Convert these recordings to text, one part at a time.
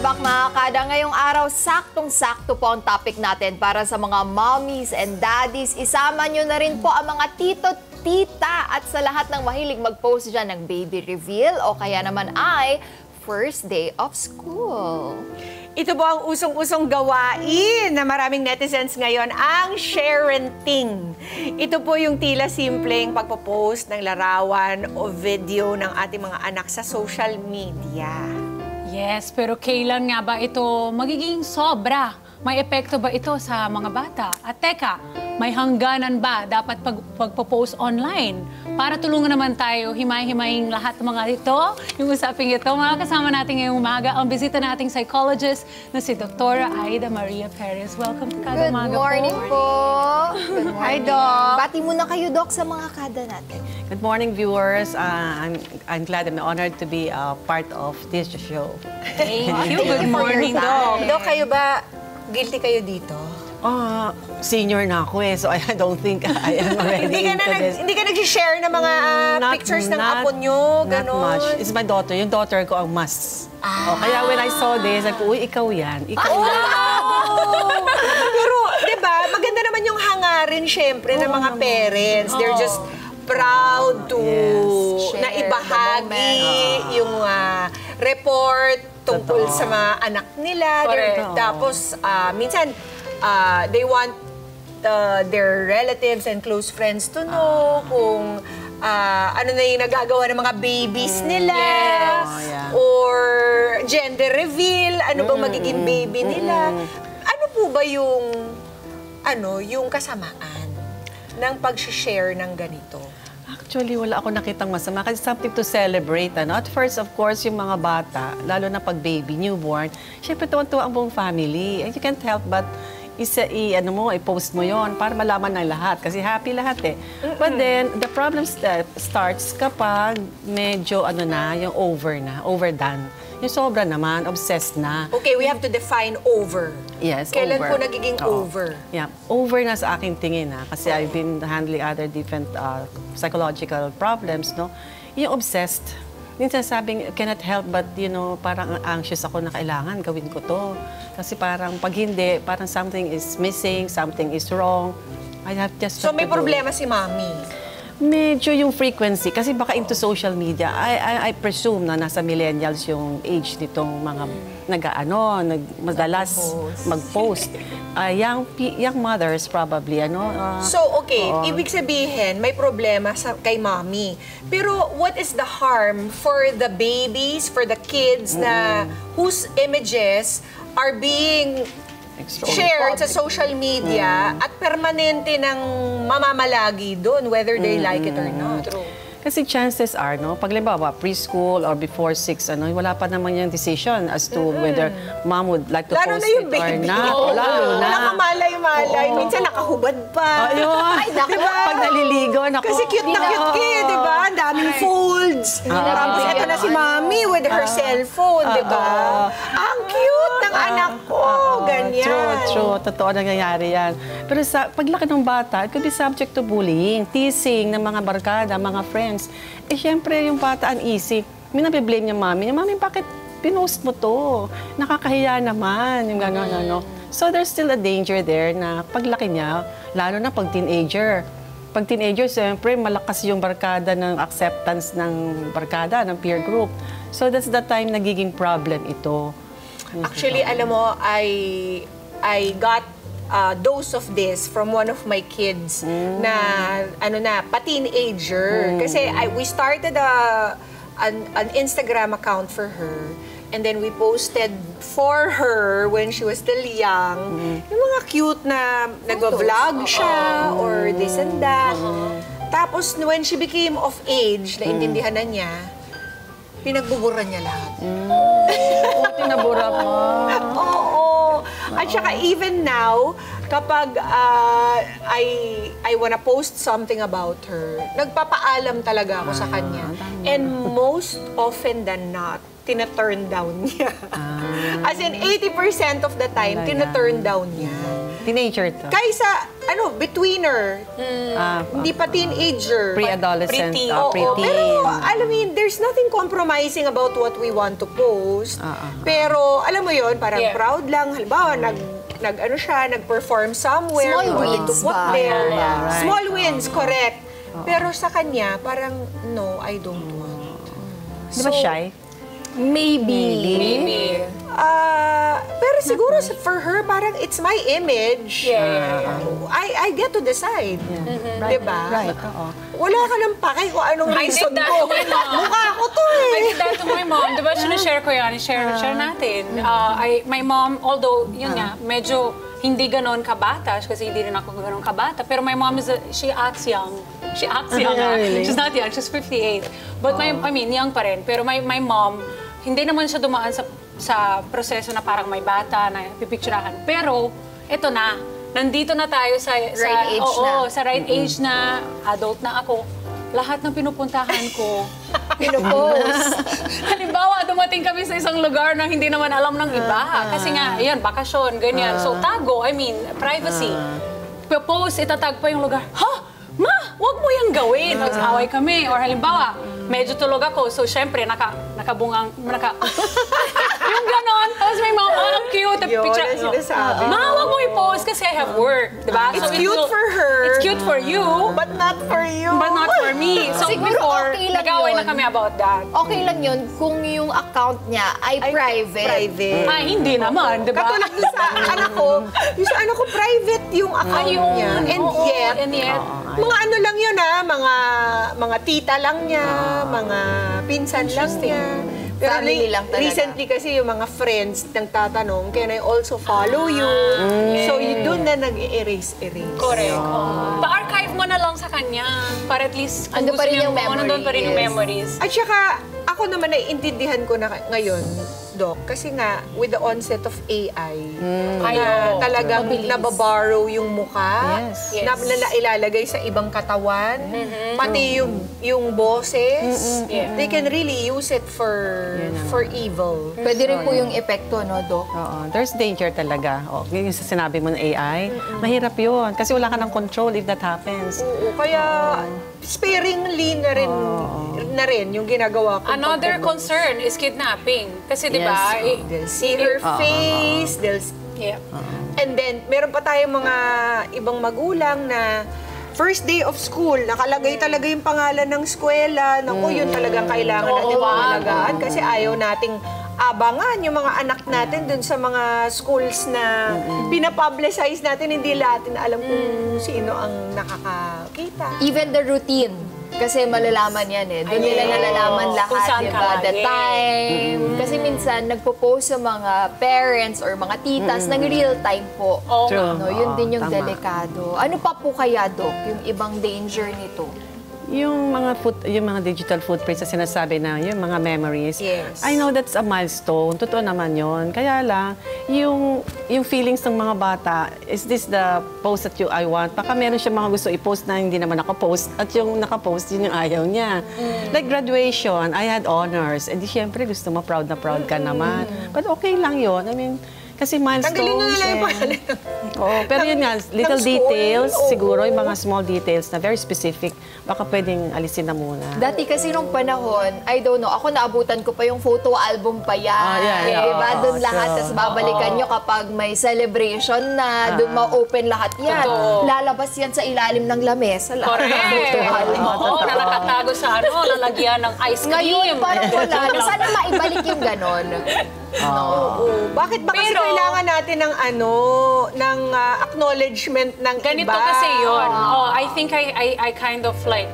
back mga kada. Ngayong araw, saktong-sakto po ang topic natin para sa mga mommies and daddies. Isama nyo na rin po ang mga tito, tita at sa lahat ng mahilig mag-post dyan ng baby reveal o kaya naman ay first day of school. Ito po ang usong-usong gawain na maraming netizens ngayon, ang sharenting. Ito po yung tila simpleng pagpo-post ng larawan o video ng ating mga anak sa social media. Yes, pero kailan nga ba ito magiging sobra? May epekto ba ito sa mga bata? At teka, may hangganan ba dapat pagpo-post online? Para tulungan naman tayo, himay-himaying lahat ng mga ito, yung usaping ito, mga kasama natin ngayong umaga, ang bisita nating psychologist na si Dr. Aida Maria Perez. Welcome to Kada Umaga Good morning po. Good morning. Hi, Doc. Bati muna kayo, Doc, sa mga kada natin. Good morning, viewers. I'm glad and honored to be part of this show. Thank you. Good morning, Doc. Doc, kayo ba, guilty kayo dito? Senior na ako so I don't think I am already into this. Hindi ka nag-share ng mga pictures ng apo nyo, gano'n? Not much. It's my daughter. Yung daughter ko ang mas. Kaya when I saw this, sabi ko, uy, ikaw yan. Ikaw yan. Pero, di ba, maganda naman yung hangarin, syempre, ng mga parents. They're just proud to Share naibahagi yung report tungkol sa mga anak nila. Tapos, minsan, they want their relatives and close friends to know kung ano na yung nagagawa ng mga babies nila. Or gender reveal, ano bang magiging baby nila. Ano po ba yung kasamaan ng pag-share ng ganito? Actually, wala ako nakitang masama kasi something to celebrate. At first, of course, yung mga bata, lalo na pag baby, newborn, syempre tuwan-tuwa ang buong family. And you can't help but i-post mo yon para malaman ng lahat. Kasi happy lahat eh. But then, the problem starts kapag medyo yung overdone. Yung sobra naman, obsessed na. Okay, we have to define over. Yes, Kailan over. po nagiging over? Yeah, over na sa aking tingin kasi I've been handling other different psychological problems, no? Yung obsessed. Minsan sabing, cannot help but, parang anxious ako na kailangan gawin ko to. Kasi parang pag hindi, parang something is missing, something is wrong. I have just So may problema si Mami? Medyo yung frequency. Kasi baka into social media, I presume na nasa millennials yung age nitong mga madalas mag-post. Young mothers probably, So, okay, ibig sabihin, may problema kay Mami. Pero what is the harm for the babies, for the kids na whose images are being shared sa social media at permanente ng mamamalagi doon, whether they like it or not? Kasi chances are, pag limbawa, preschool or before 6, wala pa naman yung decision as to whether mom would like to post it or not. Lalo na. Nakamalay-malay. Minsan nakahubad pa. Ay, diba? Pag naliligo, naku. Kasi cute na cute kayo, di ba? Ang daming folds. Tapos ito na si Mami with her cellphone, di ba? Ang cute ng anak ko. Ganyan. True. Totoo nangyayari yan. Pero sa paglaki ng bata, it could be subject to bullying, teasing ng mga barkada, mga friends. Siyempre, yung bata uneasy. May nabiblame niya mami. Mami, bakit pinost mo to? Nakakahiya naman. Yung gano'n, So, there's still a danger there na paglaki niya, lalo na pag teenager. Pag teenager, siyempre, malakas yung barkada ng acceptance ng barkada, ng peer group. So, that's the time nagiging problem ito. Actually, alam mo, I got dose of this from one of my kids na pa-teenager. Kasi we started an Instagram account for her, and then we posted for her when she was still young, yung mga cute na nag-vlog siya or this and that. Tapos when she became of age, naintindihan na niya, pinagbubura niya lahat. Tinabura mo. Oo. At saka even now, kapag I wanna post something about her, nagpapaalam talaga ako sa kanya. And most often than not, tina-turn down niya. As in, 80% of the time, tina-turn down niya. Teenager to. Kaysa, betweener. Hindi pa teenager. Pre-adolescent. Preteen. Preteen. Pero, alam mo yun, there's nothing compromising about what we want to post. Pero, alam mo yun, parang Yeah. proud lang. Halimbawa, nag-perform somewhere. Small we wanted to wins put ba? there. Right. Small wins, correct. Pero sa kanya, parang, no, I don't want. Di ba shy? Maybe. Pero siguro for her, parang it's my image. Yeah. I get to decide. Diba? Right, oo. Wala ka ng pake kung anong I reason did that ko. to my mom. Mukha ko to I eh. did that to my mom. Diba, sinashare ko yan. Share natin. My mom, although, yun nga, medyo hindi ganon kabata, kasi hindi rin ako ganon kabata, pero my mom she acts young. She acts young. Really? She's not young, she's 58. But young pa rin. Pero my mom, hindi naman siya dumaan sa proseso na parang may bata na pipicturahan. Pero, eto na, nandito na tayo sa Right age na. sa right age na, adult na ako. Lahat ng pinupuntahan ko, Pinupost. halimbawa, dumating kami sa isang lugar na hindi naman alam ng iba. Kasi nga, ayan, bakasyon, ganyan. So, tago, privacy. Post, itatag pa yung lugar. Ha? Ma, wag mo yung gawin. Tapos away kami. Or halimbawa, medyo tulog ako. So, syempre, yung ganon. Tapos may mga, ang cute. Yun Picture. ang sinasabi. Ma, wag mo i-post kasi I have work. Diba? It's So, cute for her. It's cute for you. But not for you. But not for me. So, Siguro before, okay lang nag-away yun. na kami about that. Okay lang yun kung yung account niya ay private. Private. Ay, hindi naman, diba? Katulad dun sa anak ko, private yung account Ayun. niya. And Oo, yet, and yet, mga ano lang yun mga tita lang niya, mga pinsan lang niya. Pero Family lang talaga. recently kasi yung mga friends nagtatanong, can I also follow you? So doon na nag-erase. correct. Pa-archive mo na lang sa kanya para at least kung Andun pa gusto rin niya yung memory, nandun pa rin yung yes. memories. At saka, ako naman naiintindihan ko na ngayon, Doc, kasi nga, with the onset of AI, Ayaw. talagang Mabilis. nababorrow yung mukha, Yes. Yes. na ilalagay sa ibang katawan, pati yung boses, Yeah. they can really use it for evil. Pwede rin po yung epekto, no, Doc? Oo, there's danger talaga. Yung sa sinabi mo ng AI, mahirap yun. Kasi wala ka ng control if that happens. Oo, kaya sparingly na rin yung ginagawa ko. Another concern is kidnapping. Kasi di ba? They'll see her face, Yeah. and then, meron pa tayong mga ibang magulang na first day of school, nakalagay talaga yung pangalan ng eskwela. Naku, yun talagang kailangan natin pangalagaan kasi ayaw nating abangan yung mga anak natin dun sa mga schools na pinapublicize natin. Hindi natin alam kung sino ang nakakakita. Even the routine. Kasi malalaman yan eh. Doon nila nalalaman Kung lahat, saan di ka ba? The lagi. time. Kasi minsan, nagpo-post sa mga parents or mga titas ng real time po. Oo True. nga. No, yun din yung Tama. delikado. Ano pa po kaya, Doc, yung ibang danger nito? Yung mga digital footprints na sinasabi na, yung mga memories. Yes. I know that's a milestone. Totoo naman yon. Kaya lang, yung feelings ng mga bata, is this the post that I want? Baka meron siya mga gusto i-post na hindi naman nakapost. At yung nakapost, yun yung ayaw niya. Like graduation, I had honors. And di syempre, gusto mo proud na proud ka naman. But okay lang yon. I mean, kasi milestones. Tanggalin nyo na lang yung eh. pangalan. Oo, pero yun nga, little school, details, oo. siguro yung mga small details na very specific, baka pwedeng alisin na muna. Dati kasi nung panahon, I don't know, ako naabutan ko pa yung photo album pa yan. Yeah. Diba? Doon Oo, lahat, true. tapos babalikan nyo kapag may celebration na, doon ma-open lahat yan. Totoo. Lalabas yan sa ilalim ng lamesa. Lahat ng Correct. photo album. Oo, na nakatago sa lalagyan ng ice cream. Ngayon, parang wala na. Sana maibalik yung ganon. Oo. Bakit ba kasi Pero- kailangan natin ng acknowledgement ng Ganito iba? kasi yun. I think I kind of like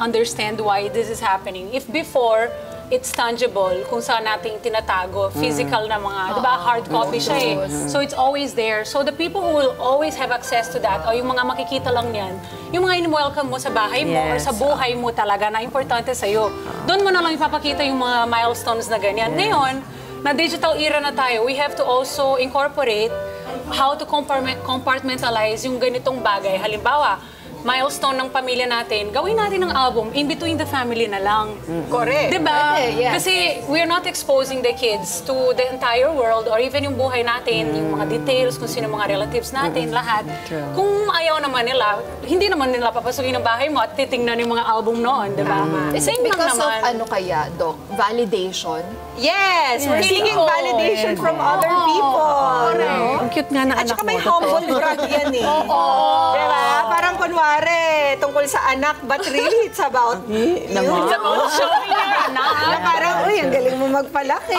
understand why this is happening. If before, it's tangible kung saan nating tinatago, physical na mga, di ba, hard copy siya eh. So it's always there. So the people who will always have access to that, o yung mga makikita lang yan, yung mga in-welcome mo sa bahay mo or Yes. sa buhay mo talaga na importante sa'yo, doon mo na lang ipapakita yung mga milestones na ganyan. Ngayon, na digital era na tayo, we have to also incorporate how to compartmentalize yung ganitong bagay. Halimbawa, milestone ng pamilya natin, gawin natin ng album in between the family na lang. Correct. Diba? Pwede, yes. Kasi we're not exposing the kids to the entire world or even yung buhay natin, yung mga details, kung sino mga relatives natin, lahat. Kung ayaw naman nila, hindi naman nila papasukin ng bahay mo at titingnan yung mga album noon, diba? Same lang Because of naman. ano kaya, Doc? Validation? Yes, we're seeking validation from other people. Ang cute nga na At anak saka mo. may totoo. humble brag yan eh. Diba? Parang kunwari, tungkol sa anak, but really it's about you. naman. It's about showing your Na anak. parang, uy, ang galing mo magpalaki.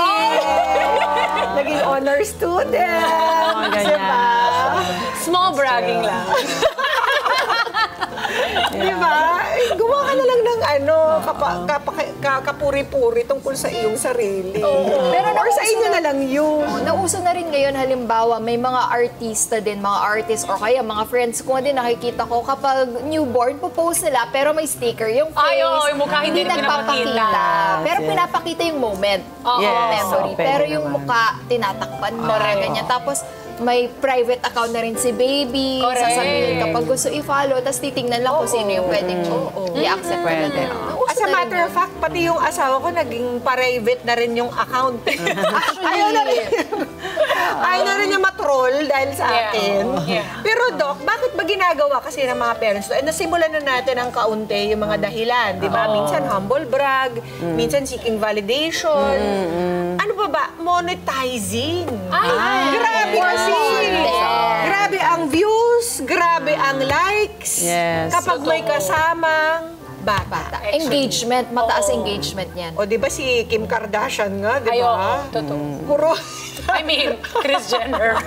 Naging honor student. ganyan. Diba? Small bragging lang. Diba? Gumawa ka na lang ng ano, kapuri-puri tungkol sa iyong sarili. Pero Or sa inyo na lang yun. Nauso na rin ngayon, halimbawa, may mga artista din, mga artists, or kaya mga friends ko din nakikita ko kapag newborn, popost nila, pero may sticker yung face. Ay, oo, yung mukha hindi na nagpapakita. pinapakita. Pero Yes. pinapakita yung moment, Yes, memory. oo, pwede Pero yung naman. mukha, tinatakpan mo, ganyan. Tapos, may private account na rin si baby. Correct. Sasabihin kapag gusto i-follow, tapos titingnan lang kung sino yung pwedeng i-accept. Pwede. As a matter of fact, pati yung asawa ko naging private na rin yung account. Ayaw na rin. Ayaw na rin niya matroll dahil sa Yeah. akin. Yeah. Pero Doc, bakit ba ginagawa kasi ng mga parents to? Nasimulan na natin ang kaunti yung mga dahilan, di ba? Minsan humble brag, minsan seeking validation. Ano pa ba? Monetizing. Grabe kasi. Grabe ang views, grabe ang likes. Yes. Kapag may kasamang bata. Engagement, mataas engagement niyan. O, di ba si Kim Kardashian nga, di Ay, oo, ba? totoo. Puro, I mean, Kris Jenner.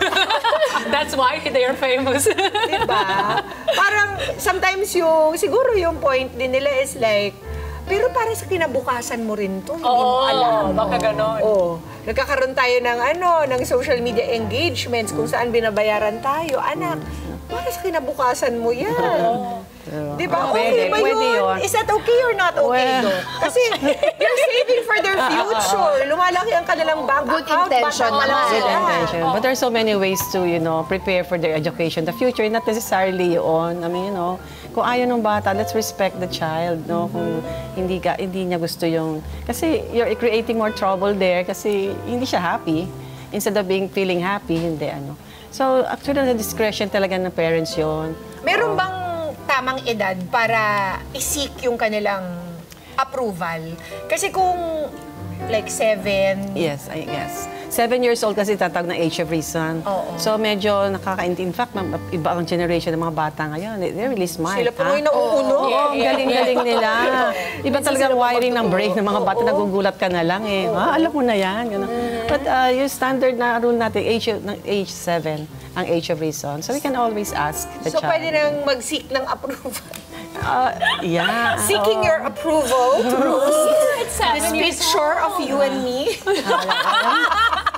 That's why they are famous. di ba? Parang, sometimes siguro yung point din nila is like, pero para sa kinabukasan mo rin to, hindi mo alam. Baka ganon. Oh, nagkakaroon tayo ng social media engagements kung saan binabayaran tayo. Anak, para sa kinabukasan mo yan. Di ba? Okay Pwede, ba pwede yun? yun. Is that okay or not okay, Well. though? Kasi you're saving for their future. Lumalaki ang kanilang bank Good account. intention bata pa lang naman. sila. Good intention. But there are so many ways to, prepare for their education. The future, not necessarily yun. I mean, kung ayaw ng bata, let's respect the child, no? Kung hindi niya gusto yung... Kasi you're creating more trouble there kasi hindi siya happy. Instead of feeling happy, hindi, So, actually, the discretion talaga ng parents yon. Meron bang tamang edad para isik yung kanilang approval? Kasi kung like 7, Yes, I guess. 7 years old kasi tatawag na age of reason. Oo. So medyo nakakaintindi. In fact, iba ang generation ng mga bata ngayon. They're really smart. sila pa ngayon nauuno. Oo, ang galing-galing nila. Iba talagang wiring ng brain ng mga bata. Nagugulat ka na lang eh. Alam mo na yan. Ganun. But yung standard na rule natin, age 7, ang age of reason. So we can always ask the So child. pwede nang mag-seek ng approval. Yeah. Seeking your approval through It's this 7 years picture of you and me.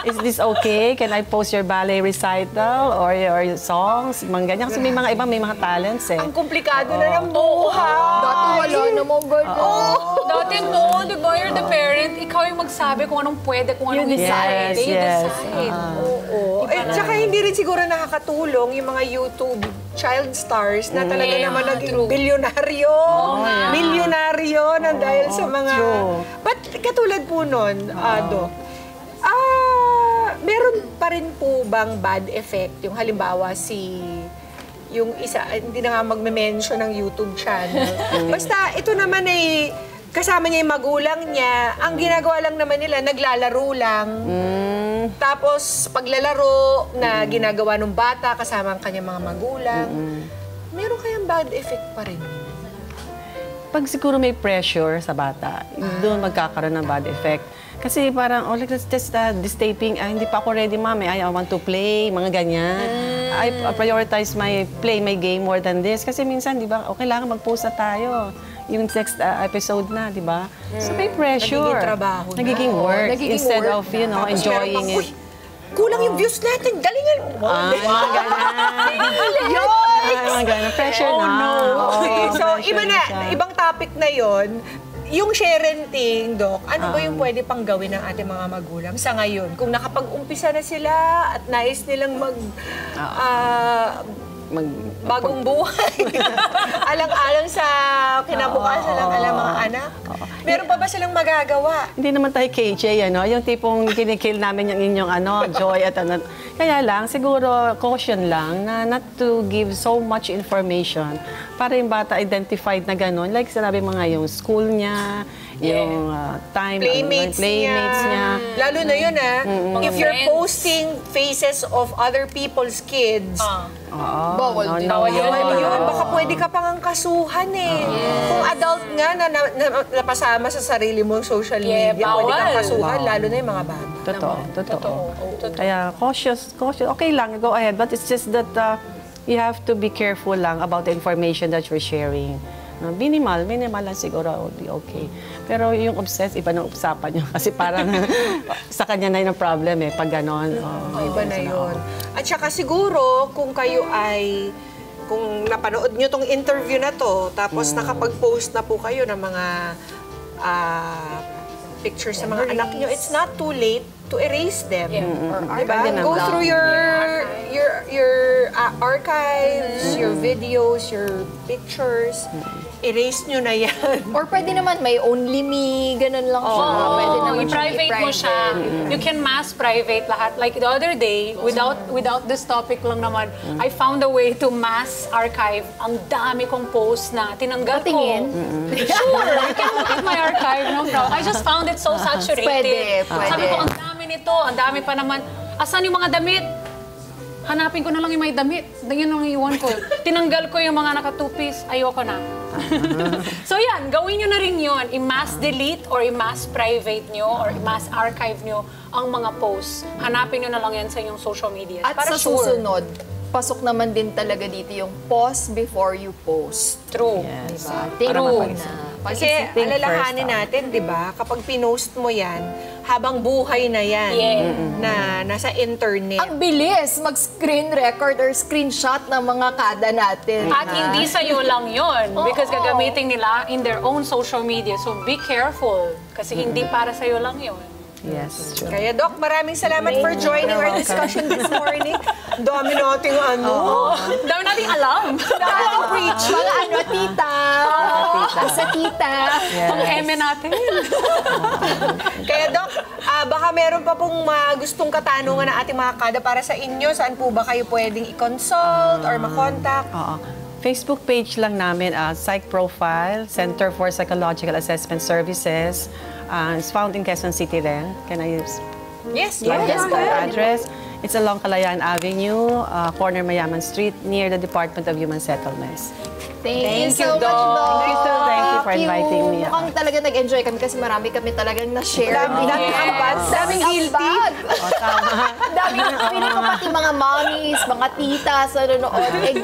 Is this okay? Can I post your ballet recital or your songs? Mga ganyan. Kasi may mga iba, may mga talents eh. Ang komplikado na ng buhay. Dati wala namang ganyan. Dati no, di ba, you're the parent, ikaw yung magsabi kung anong pwede, kung anong You decide. You Yes, decide. Oo. Eh, tsaka hindi rin siguro nakakatulong yung mga YouTube child stars na talaga naman naging bilyonaryo. Milyonaryo na dahil sa mga... True. But katulad po nun, Doc, meron pa rin po bang bad effect? Yung halimbawa yung isa, hindi na nga magme-mention ng YouTube channel. Basta ito naman ay kasama niya yung magulang niya. Ang ginagawa lang naman nila, naglalaro lang. Tapos paglalaro na ginagawa ng bata kasama ang kanyang mga magulang. Meron kayang bad effect pa rin? Pag siguro may pressure sa bata, doon magkakaroon ng bad effect. Kasi parang, like, let's just this taping, hindi pa ako ready, mami. I want to play, mga ganyan. I prioritize my play, my game more than this. Kasi minsan, di ba, kailangan mag-post na tayo. Yung next episode na, di ba? So may pressure. Nagiging trabaho na. Nagiging work. Nagiging Instead work of, Tapos meron enjoying pang, it. "Uy, kulang yung views natin, galingan mo." Mga ganyan. Mga ganyan. Pressure na. Okay, Oo, so pressure iba na, siya. ibang topic na yon. Yung sharenting, Doc, ano ba yung pwede pang gawin ng ating mga magulang sa ngayon? Kung nakapag-umpisa na sila at nais nilang Bagong buhay. Alang-alang sa kinabukasan ng mga anak. Meron pa ba silang magagawa? Hindi naman tayo KJ, yung tipong kinikill namin yung inyong joy at ano. Kaya lang, siguro caution lang na not to give so much information para yung bata identified na gano'n. Like sinabi mga yung school niya, yung time, Playmates niya. Lalo na yun if you're friends. posting faces of other people's kids, Bawal din. Bawal yun. yun, baka pwede ka pang kasuhan Kung adult nga na napasama sa sarili mong social media, pwede kang bawal. kasuhan, lalo na yung mga bata. Totoo. Kaya cautious. Okay lang, go ahead. But it's just that you have to be careful lang about the information that you're sharing. Minimal lang siguro will be okay. Pero yung obsessed, iba ng usapan niya. Kasi parang sa kanya na yun ang problem pag ganon. Iba na yun. At saka siguro, kung napanood nyo tong interview na to, tapos nakapag-post na po kayo ng mga pictures sa mga anak nyo, it's not too late to erase them. Diba? Go through your archives, your videos, your pictures. Erase nyo na yan. Or pwede naman may only me, ganun lang siya. Pwede naman siyang i-private mo siya. You can mass private lahat. Like the other day, without this topic lang naman, I found a way to mass archive. Ang dami kong posts na tinanggal Patingin? ko. Sure, you can look at my archive, no problem. I just found it so saturated. Pwede. Sabi ko, ang dami nito, ang dami pa naman. Asan yung mga damit? Hanapin ko na lang yung may damit. Yun ang iwan ko. Tinanggal ko yung mga naka-two-piece. Ayoko na. So yan, gawin nyo na rin yun. I-mass delete or i-mass private nyo or i-mass archive nyo ang mga posts. Hanapin nyo na lang yan sa inyong social media. At para sa sure. susunod, pasok naman din talaga dito yung pause before you post. True. Yes. Think True. muna. Kasi Think alalahanin first, natin, di ba, kapag pinost mo yan, habang buhay na yan, na nasa internet. Ang bilis mag-screen record or screenshot ng mga kada natin. At hindi sa'yo lang yun. Because gagamitin nila in their own social media. So be careful. Kasi hindi para sa'yo lang yun. Yes, sure. Kaya Doc, maraming salamat for joining our discussion this morning. Dami nating Dami nating alam. Preach. Mga tita. Sa tita. Ang eme natin. Kaya Doc, baka meron pa pong gustong katanungan ng ating mga kada para sa inyo. Saan po ba kayo pwedeng i-consult or makontak? Facebook page lang namin, Psych Profile, Center for Psychological Assessment Services. It's found in Quezon City rin. Can I use Yes, Yes, go ahead. address? It's along Kalayaan Avenue, corner Mayaman Street, near the Department of Human Settlements. Thank you so you, much, Doc. Doc. Thank you, Doc. Thank you for inviting me. Mukhang talaga nag-enjoy kami kasi marami kami talagang na-share. Daming ambag, daming guilty. Daming feeling ko pati mga mommies, mga titas na nanonood,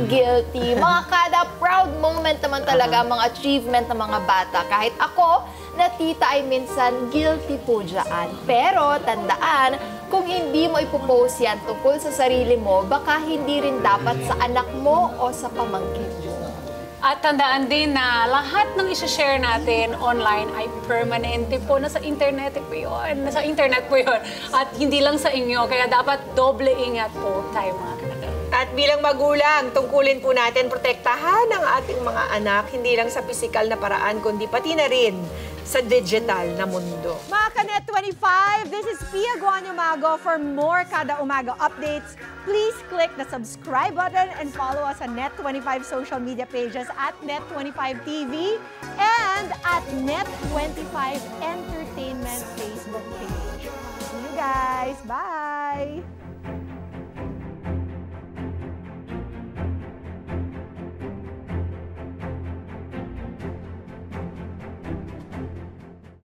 guilty. Mga kada proud moment naman talaga, mga achievement ng mga bata. Kahit ako, na tita ay minsan guilty po dyan. Pero tandaan, kung hindi mo ipopost yan tungkol sa sarili mo, baka hindi rin dapat sa anak mo o sa pamangkin mo. At tandaan din na lahat ng isi-share natin online ay permanente po. Nasa internet po yun. Nasa internet po yun. At hindi lang sa inyo. Kaya dapat doble ingat po tayo mga kada. At bilang magulang, tungkulin po natin protektahan ang ating mga anak, hindi lang sa pisikal na paraan, kundi pati na rin sa digital na mundo. Mga Kanet 25, this is Pia Guanyo Mago. For more Kada Umaga updates, please click the subscribe button and follow us on Net25 social media pages at Net25 TV and at Net25 Entertainment Facebook page. See you guys. Bye!